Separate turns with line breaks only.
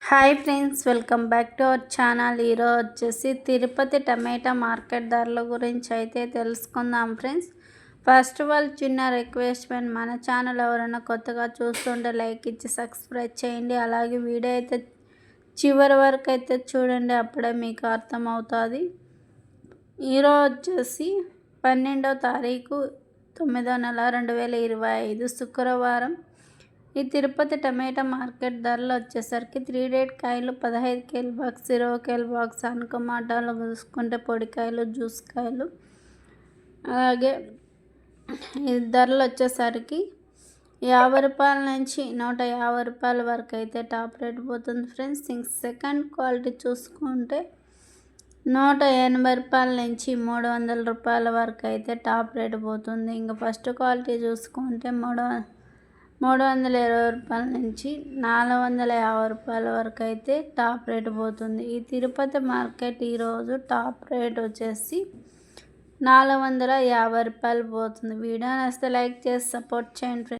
Hi friends, welcome back to our channel. ఈరోజు వచ్చేసి తిరుపతి టమాటా market ధరల గురించి అయితే తెలుసుకుందాం ఫ్రెండ్స్. ఫస్ట్ ఆఫ్ ఆల్ చిన్న రిక్వెస్ట్మెంట్, మన ఛానల్ ఎవరైనా కొత్తగా చూస్తుంటే లైక్ ఇచ్చి సబ్స్క్రైబ్ చేయండి. అలాగే వీడియో అయితే చివరి వరకు అయితే చూడండి, అప్పుడే మీకు అర్థమవుతుంది. ఈరోజు వచ్చేసి 12వ తారీఖు 9వ నెల 2025 శుక్రవారం. ఈ తిరుపతి టమాటా మార్కెట్ ధరలు వచ్చేసరికి 3 రేట్ కాయలు 15 కేల్ బాక్స్, 20 కేల్ బాక్స్, టమాటాలు చూసుకుంటే పొడికాయలు, జ్యూస్ కాయలు, అలాగే ఈ ధరలు వచ్చేసరికి 50 రూపాయల నుంచి 150 రూపాయల వరకు అయితే టాప్ రేట్ పోతుంది ఫ్రెండ్స్. సెకండ్ క్వాలిటీ చూసుకుంటే 180 రూపాయల నుంచి 300 రూపాయల వరకు అయితే టాప్ రేట్ పోతుంది. ఇంకా ఫస్ట్ క్వాలిటీ చూసుకుంటే 320 రూపాయల నుంచి 450 రూపాయల వరకు అయితే టాప్ రేట్ పోతుంది. ఈ తిరుపతి మార్కెట్ ఈరోజు టాప్ రేట్ వచ్చేసి 450 రూపాయలు పోతుంది. వీడియో నచ్చితే లైక్ చేసి సపోర్ట్ చేయండి ఫ్రెండ్స్.